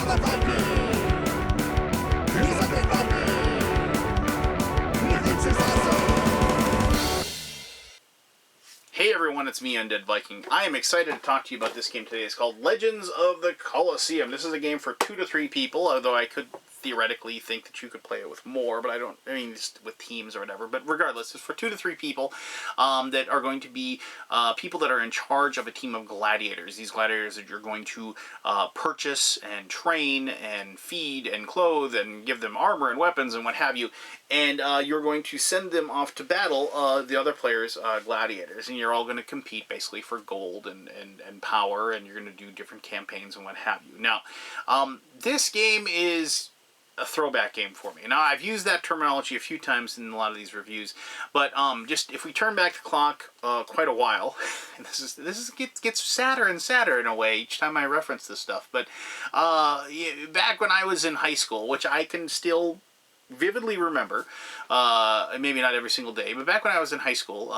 Hey everyone, it's me, Undead Viking. I am excited to talk to you about this game today. It's called Legends of the Colosseum. This is a game for 2 to 3 people, although I could theoretically think that you could play it with more, but I mean, just with teams or whatever. But regardless, it's for 2 to 3 people that are going to be people that are in charge of a team of gladiators. These gladiators that you're going to purchase and train and feed and clothe and give them armor and weapons and what have you. And you're going to send them off to battle the other players' gladiators. And you're all going to compete basically for gold and power, and you're going to do different campaigns and what have you. Now, this game is a throwback game for me. Now, I've used that terminology a few times in a lot of these reviews, but just if we turn back the clock quite a while, and this gets sadder and sadder in a way each time I reference this stuff. But back when I was in high school, which I can still vividly remember, maybe not every single day, but back when I was in high school,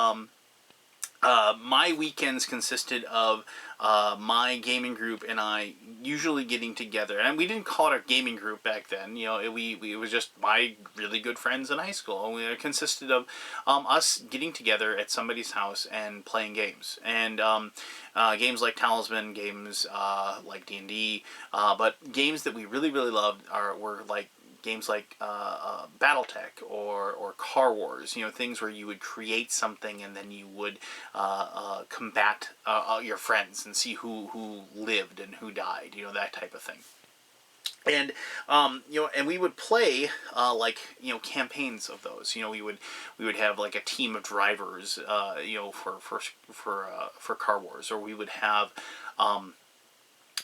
my weekends consisted of my gaming group and I usually getting together, and we didn't call it a gaming group back then. You know, it was just my really good friends in high school. It consisted of us getting together at somebody's house and playing games, and games like Talisman, games like D&D, but games that we really loved were like games like BattleTech or Car Wars, you know, things where you would create something and then you would combat your friends and see who lived and who died, you know, that type of thing. And you know, and we would play like, you know, campaigns of those. You know, we would have like a team of drivers, you know, for Car Wars, or we would have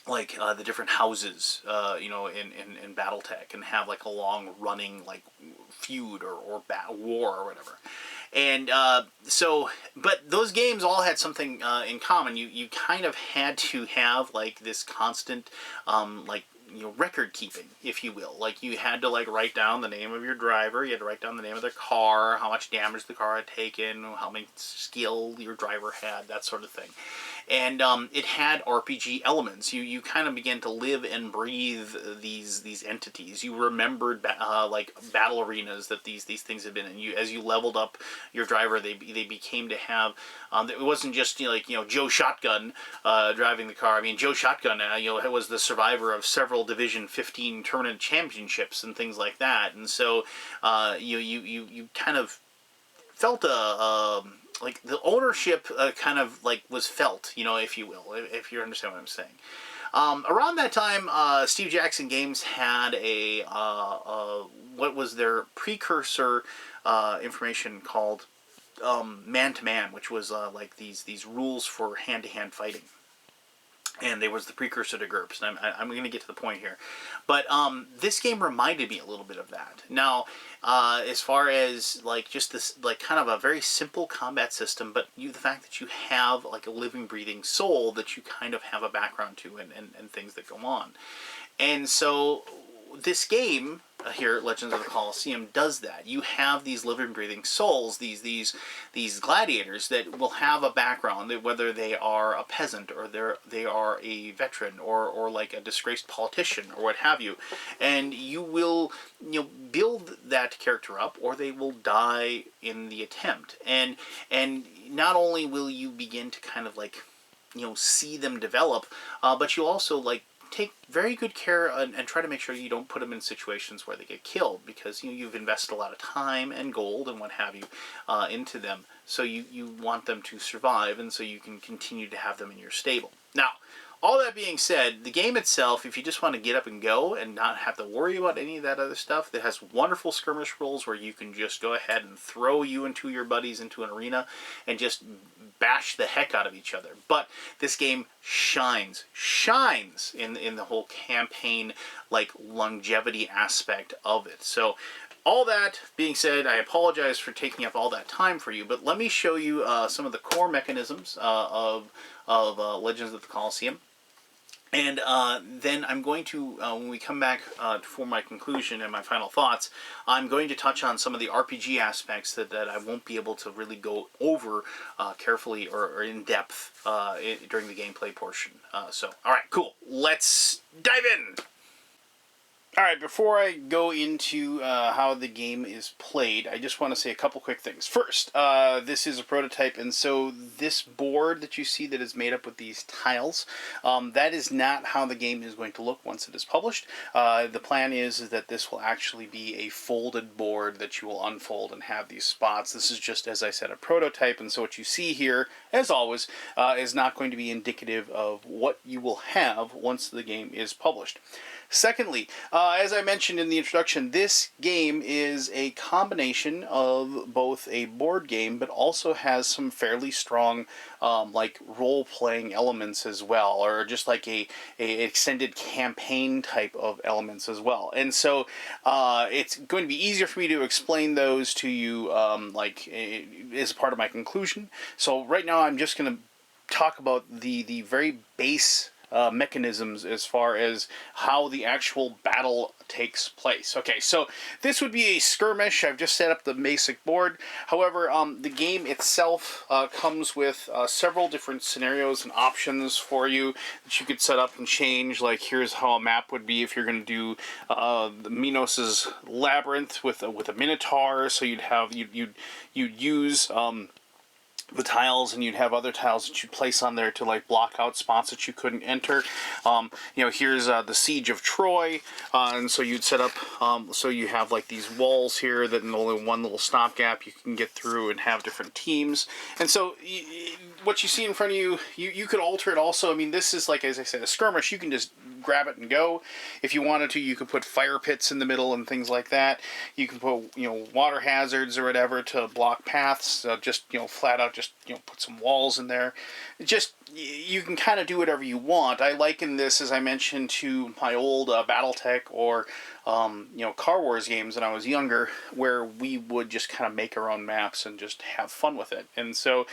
like the different houses, you know, in BattleTech, and have like a long running like feud or war or whatever. And so, but those games all had something in common. You kind of had to have like this constant like, you know, record keeping, if you will. Like, you had to like write down the name of your driver, you had to write down the name of their car, how much damage the car had taken, how many skill your driver had, that sort of thing. And it had RPG elements. You kind of began to live and breathe these entities. You remembered like battle arenas that these things had been in. As you leveled up your driver, they became to have. It wasn't just, you know, like, you know, Joe Shotgun driving the car. I mean, Joe Shotgun, you know, was the survivor of several Division 15 tournament championships and things like that. And so you kind of felt like the ownership kind of like was felt, you know, if you will, if you understand what I'm saying. Around that time, Steve Jackson Games had a what was their precursor information called Man-to-Man, which was like these rules for hand-to-hand fighting. And there was the precursor to GURPS, and I'm going to get to the point here. But this game reminded me a little bit of that. Now, as far as like just this, like kind of a very simple combat system, but the fact that you have like a living, breathing soul that you kind of have a background to, and things that go on. And so this game here, Legends of the Colosseum, does that. You have these living, breathing souls, these gladiators that will have a background, whether they are a peasant or they are a veteran or like a disgraced politician or what have you, and you will, you know, build that character up, or they will die in the attempt. And not only will you begin to kind of like, you know, see them develop, but you also like take very good care and try to make sure you don't put them in situations where they get killed, because, you know, you've invested a lot of time and gold and what have you into them, so you want them to survive, and so you can continue to have them in your stable. Now, all that being said, the game itself, if you just want to get up and go and not have to worry about any of that other stuff, it has wonderful skirmish rules where you can just go ahead and throw you and your buddies into an arena and just bash the heck out of each other. But this game shines in the whole campaign, like, longevity aspect of it. So all that being said, I apologize for taking up all that time for you, but let me show you some of the core mechanisms of Legends of the Colosseum. And then I'm going to, when we come back for my conclusion and my final thoughts, I'm going to touch on some of the RPG aspects that I won't be able to really go over carefully or in depth during the gameplay portion. So, alright, cool. Let's dive in! All right, before I go into how the game is played, I just want to say a couple quick things. First, this is a prototype, and so this board that you see that is made up with these tiles, that is not how the game is going to look once it is published. The plan is that this will actually be a folded board that you will unfold and have these spots. This is just, as I said, a prototype, and so what you see here, as always, is not going to be indicative of what you will have once the game is published. Secondly, as I mentioned in the introduction, this game is a combination of both a board game, but also has some fairly strong, like role-playing elements as well, or just like a extended campaign type of elements as well. And so it's going to be easier for me to explain those to you, as part of my conclusion. So right now, I'm just going to talk about the very base mechanisms as far as how the actual battle takes place. Okay, so this would be a skirmish. I've just set up the basic board. However, the game itself comes with several different scenarios and options for you that you could set up and change. Like, here's how a map would be if you're going to do the Minos' Labyrinth with a Minotaur. So you'd use the tiles, and you'd have other tiles that you'd place on there to like block out spots that you couldn't enter. Here's the Siege of Troy, and so you'd set up so you have like these walls here that in only one little stopgap you can get through and have different teams. And so what you see in front of you, you could alter it also. I mean, this is like, as I said, a skirmish. You can just grab it and go. If you wanted to, you could put fire pits in the middle and things like that. You can put water hazards or whatever to block paths. Just flat out just put some walls in there. You can kind of do whatever you want. I liken this, as I mentioned, to my old BattleTech or Car Wars games when I was younger, where we would just kind of make our own maps and just have fun with it. And so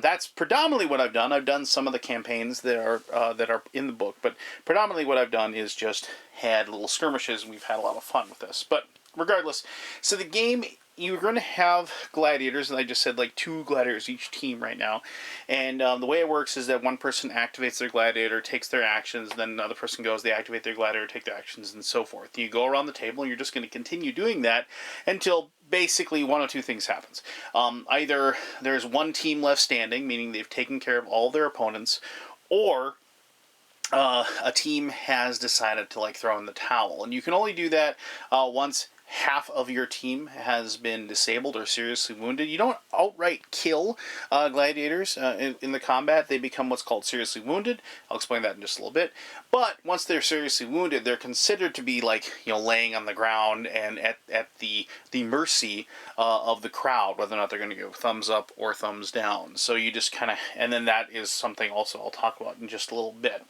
that's predominantly what I've done. I've done some of the campaigns that are in the book, but predominantly what I've done is just had little skirmishes, and we've had a lot of fun with this. But regardless, so the game, you're going to have gladiators, and I just said like 2 gladiators each team right now. And the way it works is that one person activates their gladiator, takes their actions, then another person goes, they activate their gladiator, take their actions, and so forth. You go around the table, and you're just going to continue doing that until basically one of 2 things happens. Either there's one team left standing, meaning they've taken care of all their opponents, or a team has decided to like throw in the towel. And you can only do that once half of your team has been disabled or seriously wounded. You don't outright kill gladiators in the combat. They become what's called seriously wounded. I'll explain that in just a little bit. But once they're seriously wounded, they're considered to be like, laying on the ground and at the mercy of the crowd, whether or not they're going to go thumbs up or thumbs down. So you just kind of, and then that is something also I'll talk about in just a little bit.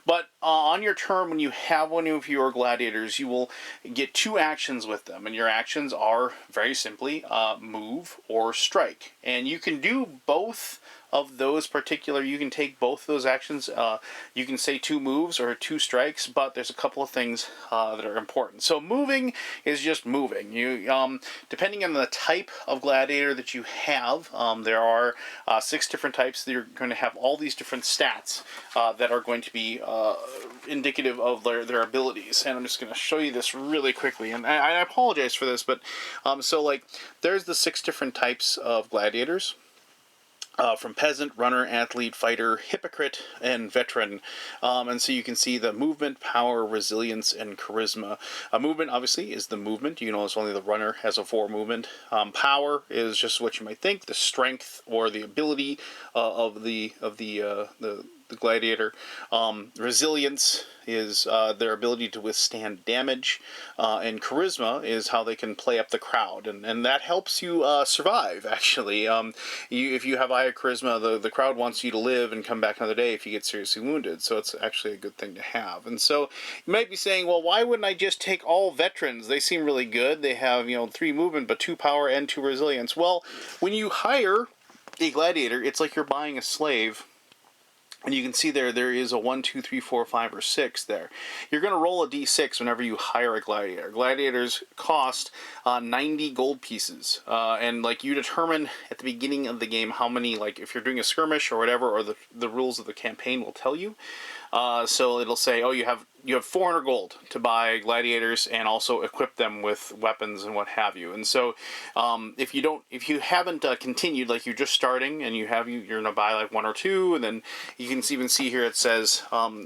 But on your turn, when you have one of your gladiators, you will get 2 actions with them. And your actions are very simply move or strike. And you can do both of those you can take both those actions. You can say 2 moves or 2 strikes, but there's a couple of things that are important. So moving is just moving. You depending on the type of gladiator that you have, there are 6 different types. You're going to have all these different stats that are going to be indicative of their abilities. And I'm just going to show you this really quickly. And I apologize for this, but so like there's the 6 different types of gladiators. From peasant, runner, athlete, fighter, hypocrite, and veteran. And so you can see the movement, power, resilience, and charisma. Movement, obviously, is the movement. You notice only the runner has a 4 movement. Power is just what you might think, the strength or the ability of the gladiator. Resilience is their ability to withstand damage, and charisma is how they can play up the crowd, and that helps you survive, actually. If you have high charisma, the crowd wants you to live and come back another day if you get seriously wounded, so it's actually a good thing to have. And so you might be saying, well, why wouldn't I just take all veterans? They seem really good. They have 3 movement, but 2 power and 2 resilience. Well, when you hire a gladiator, it's like you're buying a slave. And you can see there is a 1, 2, 3, 4, 5, or 6 there. You're going to roll a d6 whenever you hire a gladiator. Gladiators cost 90 gold pieces. And like you determine at the beginning of the game how many, like if you're doing a skirmish or whatever, or the rules of the campaign will tell you. So it'll say, oh, you have you have 400 gold to buy gladiators and also equip them with weapons and what have you. And so if you haven't continued, like you're just starting and you're gonna buy like 1 or 2, and then you can even see here it says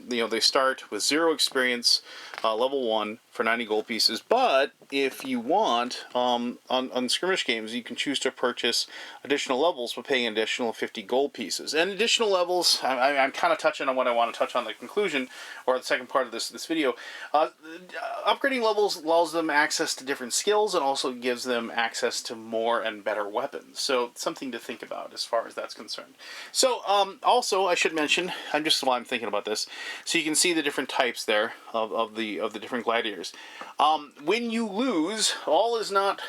they start with 0 experience, level 1 for 90 gold pieces. But if you want, on skirmish games, you can choose to purchase additional levels by paying an additional 50 gold pieces. And additional levels, I'm kind of touching on what I want to touch on the conclusion, or the second part of this video. Upgrading levels allows them access to different skills and also gives them access to more and better weapons. So something to think about as far as that's concerned. So also I should mention, while I'm thinking about this, so you can see the different types there of the different gladiators. When you lose, all is not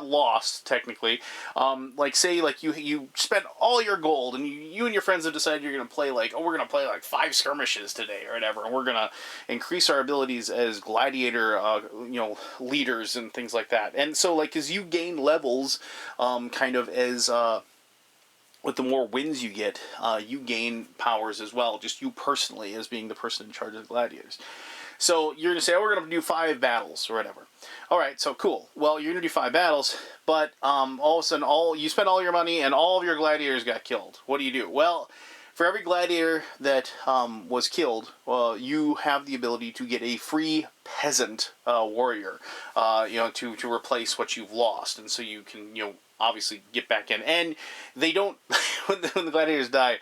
lost technically. Say you spent all your gold and you and your friends have decided you're going to play we're going to play 5 skirmishes today or whatever, and we're going to increase our abilities as gladiator leaders and things like that. And so as you gain levels, with the more wins you get, you gain powers as well, just you personally as being the person in charge of the gladiators. So you're going to say, we're going to do 5 battles or whatever. All right, so cool. Well, you're going to do 5 battles, but all of a sudden, you spent all your money and all of your gladiators got killed. What do you do? Well, for every gladiator that was killed, you have the ability to get a free peasant warrior, to replace what you've lost, and so you can, obviously get back in. And they don't, when the gladiators die,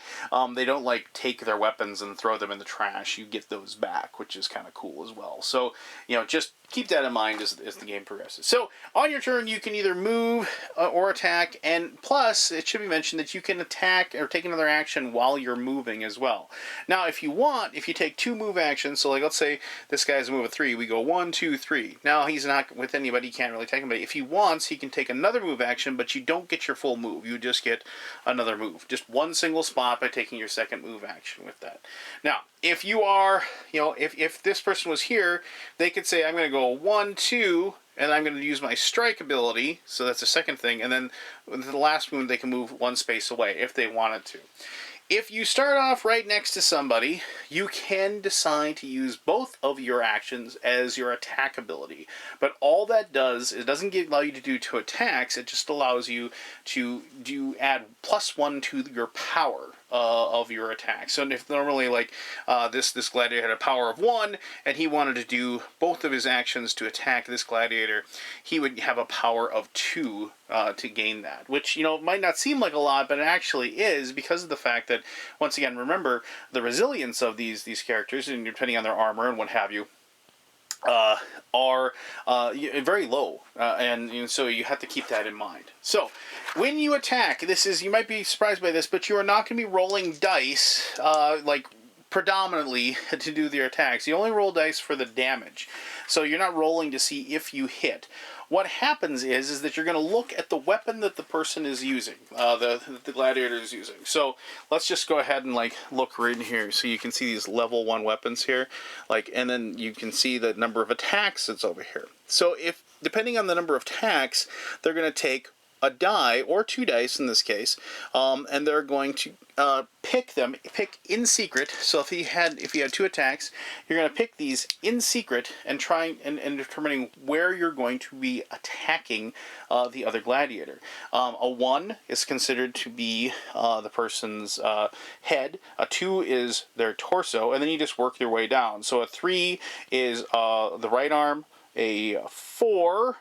they don't take their weapons and throw them in the trash. You get those back, which is kind of cool as well. So, just keep that in mind as the game progresses. So, on your turn, you can either move or attack, and plus, it should be mentioned that you can attack or take another action while you're moving as well. Now, if you take 2 move actions, so let's say this guy's a move of 3, we go 1, 2, 3. Now, he's not with anybody, he can't really take anybody. If he wants, he can take another move action, but you don't get your full move. You just get another move. Just one single spot by taking your second move action with that. Now, if you are, if this person was here, they could say, I'm going to go 1, 2, and I'm going to use my strike ability, so that's the second thing, and then the last move they can move 1 space away if they wanted to. If you start off right next to somebody, you can decide to use both of your actions as your attack ability. But all that does, it doesn't allow you to do 2 attacks, it just allows you to add +1 to your power of your attack. So if normally this gladiator had a power of 1 and he wanted to do both of his actions to attack this gladiator, he would have a power of 2 to gain that, which might not seem like a lot, but it actually is, because of the fact that, once again, remember the resilience of these characters, and depending on their armor and what have you, are very low, and so you have to keep that in mind. So when you attack, you might be surprised by this, but you are not going to be rolling dice predominantly to do your attacks. You only roll dice for the damage, so you're not rolling to see if you hit. What happens is that you're going to look at the weapon that the person is using, the gladiator is using. So let's just go ahead and look right in here, so you can see these level 1 weapons here, and then you can see the number of attacks that's over here. So depending on the number of attacks, they're going to take a die, or 2 dice in this case, and they're going to pick in secret. So if you had 2 attacks, you're going to pick these in secret and try and determining where you're going to be attacking the other gladiator. A 1 is considered to be the person's head. A 2 is their torso, and then you just work your way down. So a 3 is the right arm. A 4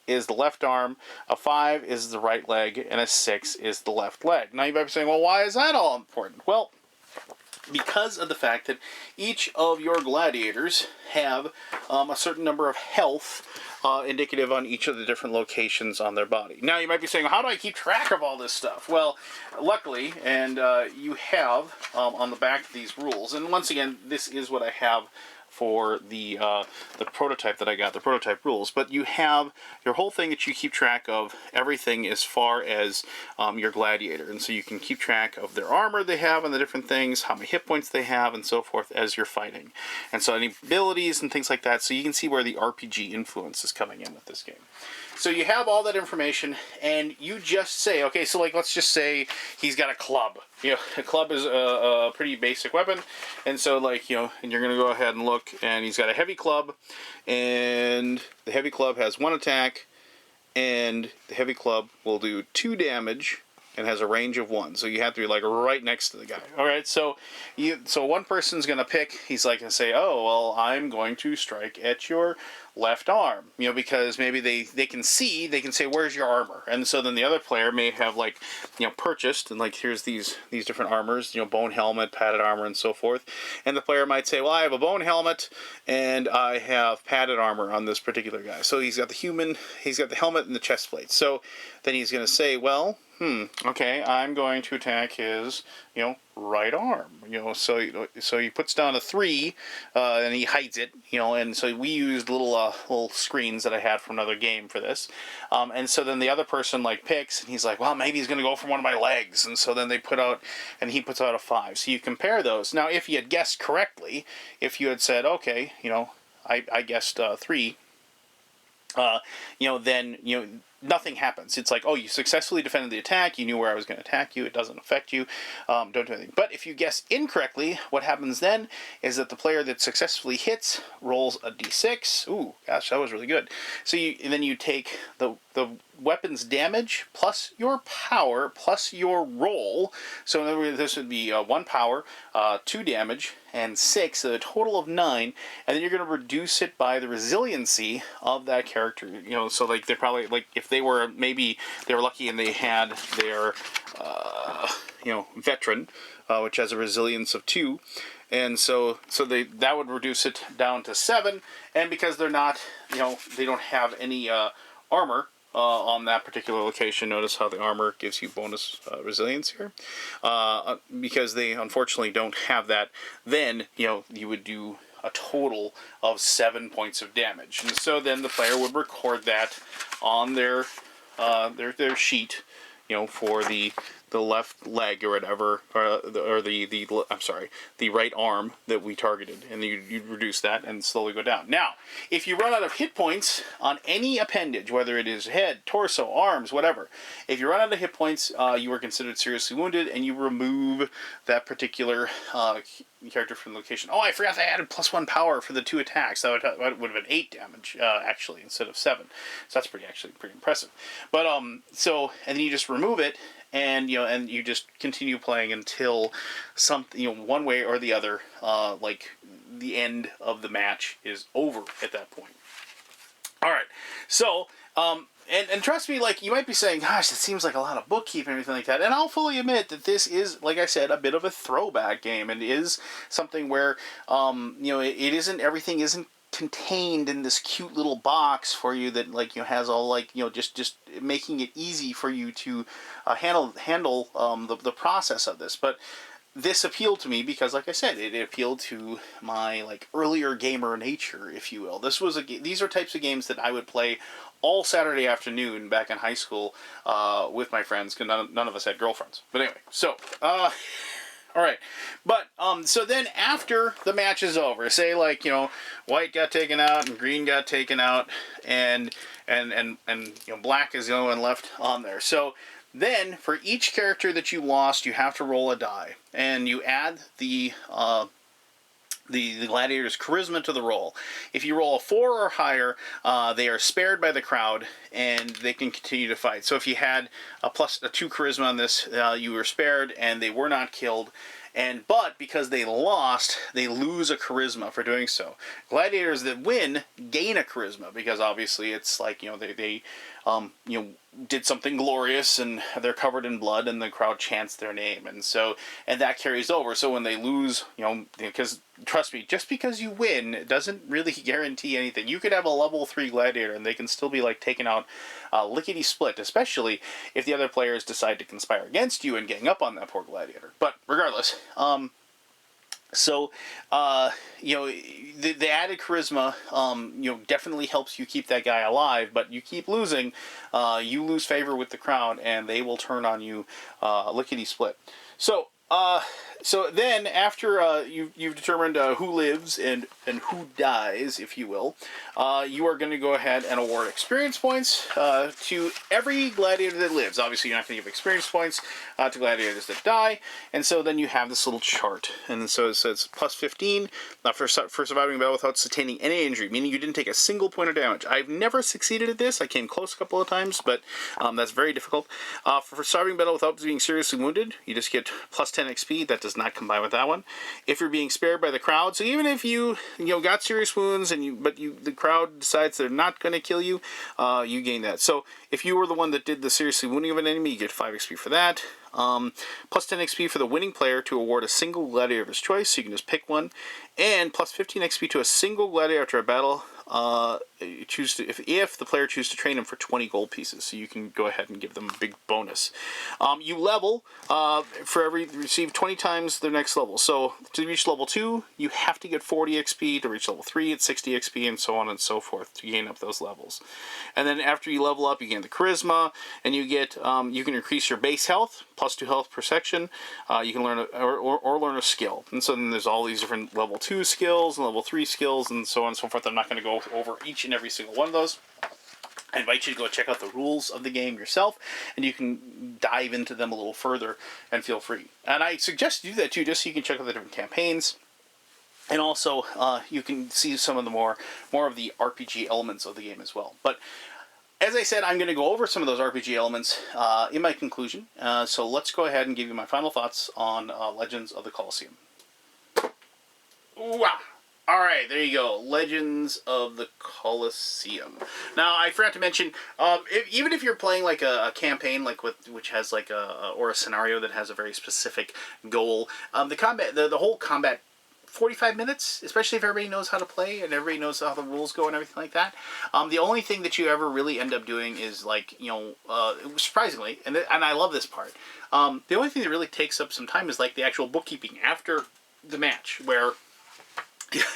is the left arm, a 5 is the right leg, and a 6 is the left leg. Now you might be saying, well, why is that all important? Well, because of the fact that each of your gladiators have a certain number of health indicative on each of the different locations on their body. Now you might be saying, how do I keep track of all this stuff? Well, luckily, and you have on the back of these rules, and once again, this is what I have for the prototype that I got, the prototype rules. But you have your whole thing that you keep track of, everything as far as your gladiator. And so you can keep track of their armor they have and the different things, how many hit points they have, and so forth as you're fighting. And so any abilities and things like that, so you can see where the RPG influence is coming in with this game. So you have all that information, and you just say, okay, so like let's just say he's got a club. You know, a club is a pretty basic weapon, and so like, you know, and you're gonna go ahead and look, and he's got a heavy club, and the heavy club has 1 attack, and the heavy club will do 2 damage and has a range of 1. So you have to be like right next to the guy. All right, so one person's gonna pick. He's like gonna say, oh well, I'm going to strike at your left arm, you know, because maybe they can say, where's your armor? And so then the other player may have, like, you know, purchased, and like, here's these different armors, you know, bone helmet, padded armor, and so forth. And the player might say, well, I have a bone helmet and I have padded armor on this particular guy. So he's got the helmet and the chest plate. So then he's going to say, well, okay, I'm going to attack his, you know, right arm. You know, so he puts down a 3, and he hides it. You know, and so we used little screens that I had from another game for this. And so then the other person like picks, and he's like, well, maybe he's going to go for one of my legs. And so then he puts out a 5. So you compare those. Now, if you had guessed correctly, if you had said, okay, you know, I guessed 3. You know, then, you know, nothing happens. It's like, oh, you successfully defended the attack. You knew where I was going to attack you. It doesn't affect you. Don't do anything. But if you guess incorrectly, what happens then is that the player that successfully hits rolls a d6. Ooh, gosh, that was really good. So then you take the weapon's damage plus your power plus your roll. So in other words, this would be 1 power, 2 damage, and 6, so a total of 9. And then you're going to reduce it by the resiliency of that character. You know, so like they're probably, like, if they were lucky and they had their you know, veteran, which has a resilience of 2. And so that would reduce it down to 7. And because they're not, you know, they don't have any armor on that particular location. Notice how the armor gives you bonus resilience here. Because they unfortunately don't have that, then, you know, you would do a total of 7 points of damage. And so then the player would record that on their sheet, you know, for the left leg or whatever, or the right arm that we targeted, and you'd reduce that and slowly go down. Now, if you run out of hit points on any appendage, whether it is head, torso, arms, whatever, if you run out of hit points, you are considered seriously wounded, and you remove that particular character from the location. Oh, I forgot I added +1 power for the 2 attacks. That would have been 8 damage, actually, instead of 7. So that's pretty impressive. But and then you just remove it, and you just continue playing until something, you know, one way or the other, like the end of the match is over at that point. All right, so and trust me, like, you might be saying, gosh, it seems like a lot of bookkeeping and everything like that. And I'll fully admit that this is, like I said, a bit of a throwback game, and is something where you know, everything isn't contained in this cute little box for you that, like, you know, has all, like, you know, just making it easy for you to handle the process of this. But this appealed to me because, like I said, it appealed to my, like, earlier gamer nature, if you will. These are types of games that I would play all Saturday afternoon back in high school with my friends, because none of us had girlfriends. But anyway, so all right, but so then after the match is over, say, like, you know, white got taken out and green got taken out, and you know, black is the only one left on there. So then for each character that you lost, you have to roll a die, and you add the gladiator's charisma to the roll. If you roll a 4 or higher, they are spared by the crowd, and they can continue to fight. So if you had a +2 charisma on this, you were spared, and they were not killed. But because they lost, they lose a charisma for doing so. Gladiators that win gain a charisma, because obviously it's like, you know, they you know, did something glorious, and they're covered in blood, and the crowd chants their name, and that carries over. So when they lose, you know, because trust me, just because you win, it doesn't really guarantee anything. You could have a level 3 gladiator, and they can still be, like, taken out lickety split, especially if the other players decide to conspire against you and gang up on that poor gladiator. But regardless, So, the added charisma, definitely helps you keep that guy alive. But you keep losing, you lose favor with the crowd, and they will turn on you, lickety split. So, so then after you've determined who lives and who dies, if you will, you are going to go ahead and award experience points to every gladiator that lives. Obviously, you're not going to give experience points to gladiators that die, and so then you have this little chart, and so it says plus 15 for surviving a battle without sustaining any injury, meaning you didn't take a single point of damage. I've never succeeded at this. I came close a couple of times, but that's very difficult. For surviving battle without being seriously wounded, you just get plus 10 XP. That does not combine with that one. If you're being spared by the crowd, so even if you got serious wounds and the crowd decides they're not going to kill you, you gain that. So if you were the one that did the seriously wounding of an enemy, you get 5 XP for that. Plus 10 XP for the winning player to award a single gladiator of his choice, so you can just pick one, and plus 15 XP to a single gladiator after a battle. If the player chooses to train him for 20 gold pieces, so you can go ahead and give them a big bonus. You level for every receive 20 times their next level. So to reach level 2, you have to get 40 XP. To reach level 3, it's 60 XP, and so on and so forth to gain up those levels. And then after you level up, you gain the charisma, and you get you can increase your base health, plus 2 health per section. You can learn or learn a skill, and so then there's all these different level 2 skills and level 3 skills, and so on and so forth. I'm not going to go over each and every single one of those. I invite you to go check out the rules of the game yourself, and you can dive into them a little further, and feel free. And I suggest you do that too, just so you can check out the different campaigns, and also you can see some of the more of the RPG elements of the game as well. But as I said, I'm going to go over some of those RPG elements in my conclusion. So let's go ahead and give you my final thoughts on Legends of the Colosseum. Wow. All right, there you go. Legends of the Colosseum. Now, I forgot to mention, even if you're playing like a campaign, like which has like or a scenario that has a very specific goal, the combat, the whole combat, 45 minutes, especially if everybody knows how to play and everybody knows how the rules go and everything like that. The only thing that you ever really end up doing is like, surprisingly, and I love this part. The only thing that really takes up some time is like the actual bookkeeping after the match, where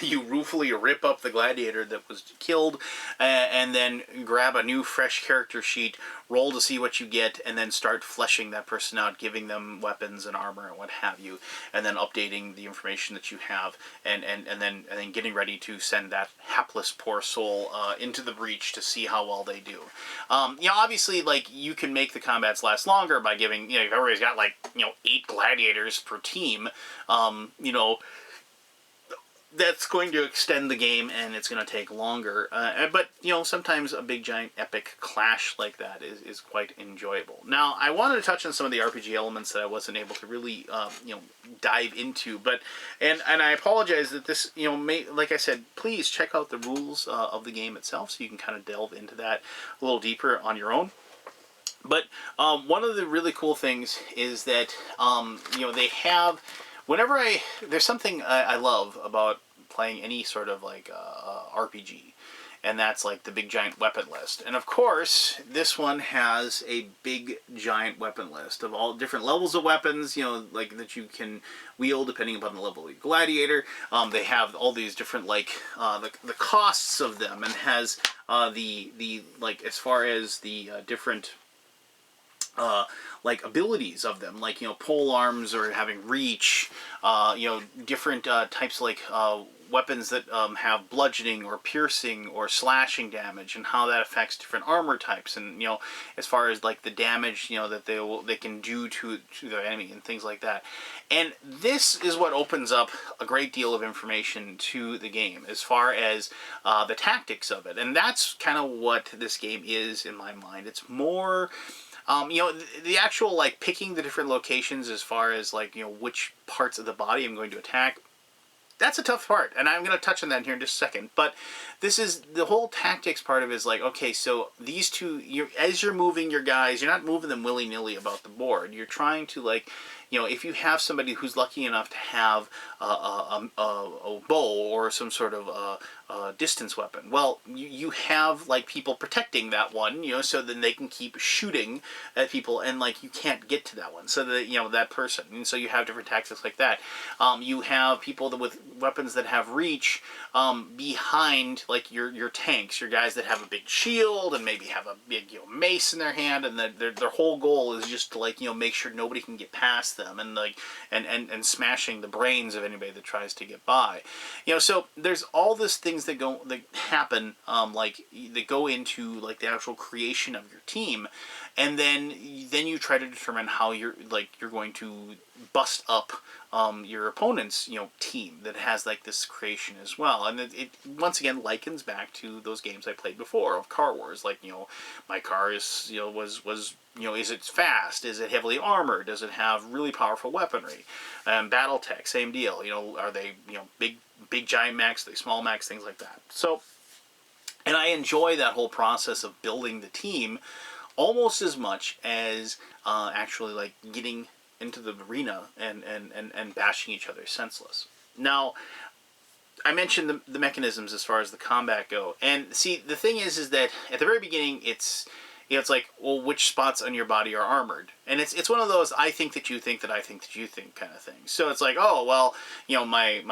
you ruefully rip up the gladiator that was killed, and then grab a new fresh character sheet, roll to see what you get, and then start fleshing that person out, giving them weapons and armor and what have you, and then updating the information that you have, and then getting ready to send that hapless poor soul into the breach to see how well they do. Obviously, like, you can make the combats last longer by giving, if everybody's got like 8 gladiators per team, that's going to extend the game, and it's going to take longer. But sometimes a big, giant, epic clash like that is quite enjoyable. Now, I wanted to touch on some of the RPG elements that I wasn't able to really, dive into. And I apologize that this, like I said, please check out the rules of the game itself, so you can kind of delve into that a little deeper on your own. But one of the really cool things is that, they have... there's something I love about playing any sort of like RPG, and that's like the big giant weapon list. And of course, this one has a big giant weapon list of all different levels of weapons, like that you can wield depending upon the level of your gladiator. They have all these different like the costs of them, and has the like as far as the different like abilities of them, like pole arms or having reach, different types like weapons that have bludgeoning or piercing or slashing damage, and how that affects different armor types, and as far as like the damage that they can do to their enemy and things like that. And this is what opens up a great deal of information to the game as far as the tactics of it, and that's kind of what this game is in my mind. It's more the actual like picking the different locations as far as like which parts of the body I'm going to attack. That's a tough part, and I'm going to touch on that in here in just a second. But this is the whole tactics part of it is like, okay, so these two, as you're moving your guys, you're not moving them willy-nilly about the board. You're trying to like, if you have somebody who's lucky enough to have a bow or some sort of distance weapon. Well, you have like people protecting that one, so then they can keep shooting at people, and like you can't get to that one, so that that person, and so you have different tactics like that. You have people with weapons that have reach behind like your tanks, your guys that have a big shield and maybe have a big mace in their hand, and their whole goal is just to like make sure nobody can get past them, and like and smashing the brains of anybody that tries to get by. So there's all these things that happen, like that go into like the actual creation of your team, and then you try to determine how you're going to bust up your opponent's team that has like this creation as well. And it once again likens back to those games I played before of Car Wars. Like my car is is it fast? Is it heavily armored? Does it have really powerful weaponry? BattleTech, same deal. Are they big giant mechs? Are they small mechs? Things like that. So, and I enjoy that whole process of building the team almost as much as actually like getting into the arena and bashing each other senseless. Now, I mentioned the mechanisms as far as the combat go, and see, the thing is that at the very beginning it's like, well, which spots on your body are armored, and it's one of those I think that you think that I think that you think kind of thing. So it's like, oh well, my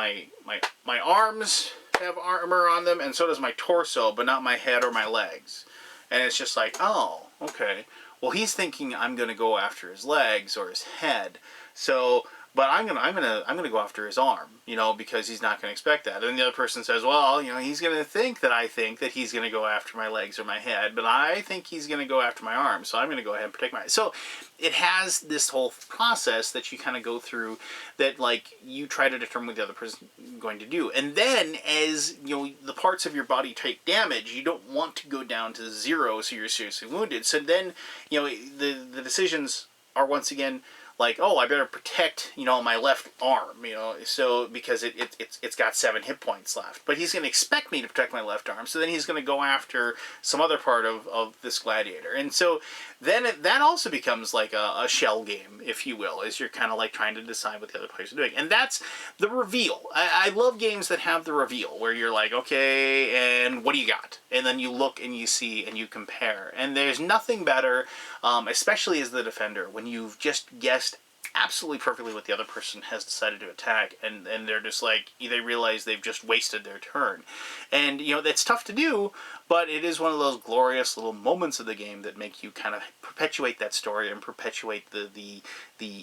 arms have armor on them, and so does my torso, but not my head or my legs. And it's just like, oh, okay. Well, he's thinking I'm going to go after his legs or his head. So, but I'm gonna go after his arm, because he's not gonna expect that. And the other person says, well, he's gonna think that I think that he's gonna go after my legs or my head, but I think he's gonna go after my arm, so I'm gonna go ahead and protect my. So, it has this whole process that you kind of go through, that like you try to determine what the other person is going to do, and then as the parts of your body take damage, you don't want to go down to 0, so you're seriously wounded. So then, the decisions are once again like, oh, I better protect, my left arm, so because it's got 7 hit points left. But he's going to expect me to protect my left arm, so then he's going to go after some other part of this gladiator. And so then that also becomes like a shell game, if you will, as you're kind of like trying to decide what the other players are doing. And that's the reveal. I love games that have the reveal, where you're like, okay, and what do you got? And then you look and you see and you compare. And there's nothing better, especially as the defender, when you've just guessed absolutely perfectly what the other person has decided to attack, and they're just like, they realize they've just wasted their turn. And that's tough to do, but it is one of those glorious little moments of the game that make you kind of perpetuate that story and perpetuate the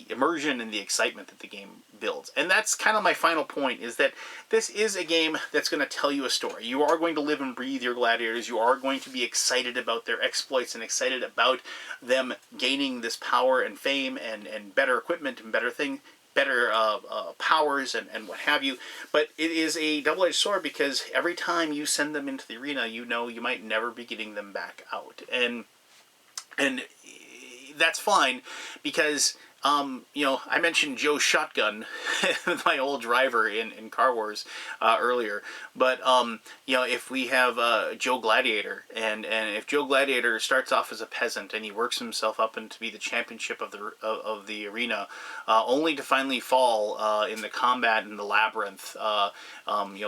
immersion and the excitement that the game builds. And that's kind of my final point, is that this is a game that's going to tell you a story. You are going to live and breathe your gladiators. You are going to be excited about their exploits and excited about them gaining this power and fame and better equipment and better powers and what have you. But it is a double-edged sword, because every time you send them into the arena, you might never be getting them back out. And that's fine, because I mentioned Joe Shotgun, my old driver in Car Wars earlier. But if we have Joe Gladiator, and if Joe Gladiator starts off as a peasant and he works himself up into be the championship of the arena, only to finally fall in the combat in the labyrinth,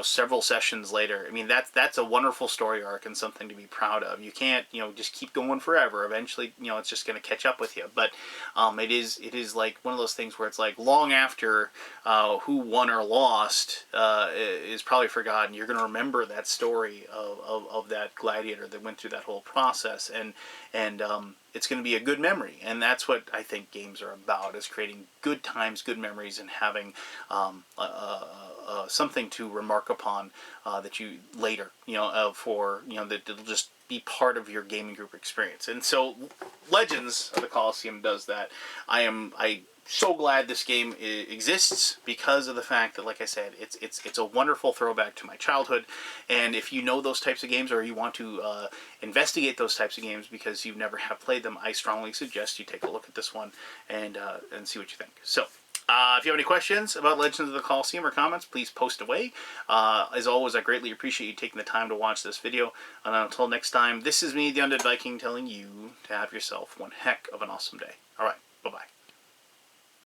several sessions later. I mean, that's a wonderful story arc and something to be proud of. You can't just keep going forever. Eventually, it's just going to catch up with you. But it is like one of those things where it's like, long after who won or lost is probably forgotten, you're going to remember that story of that gladiator that went through that whole process, and it's going to be a good memory. And that's what I think games are about, is creating good times, good memories, and having something to remark upon that you later, that it'll just be part of your gaming group experience. And so Legends of the Colosseum does that. I so glad this game exists, because of the fact that, like I said, it's a wonderful throwback to my childhood. And if you know those types of games, or you want to investigate those types of games because you never have played them, I strongly suggest you take a look at this one and see what you think. So, if you have any questions about Legends of the Colosseum or comments, please post away. As always, I greatly appreciate you taking the time to watch this video. And until next time, this is me, the Undead Viking, telling you to have yourself one heck of an awesome day. Alright.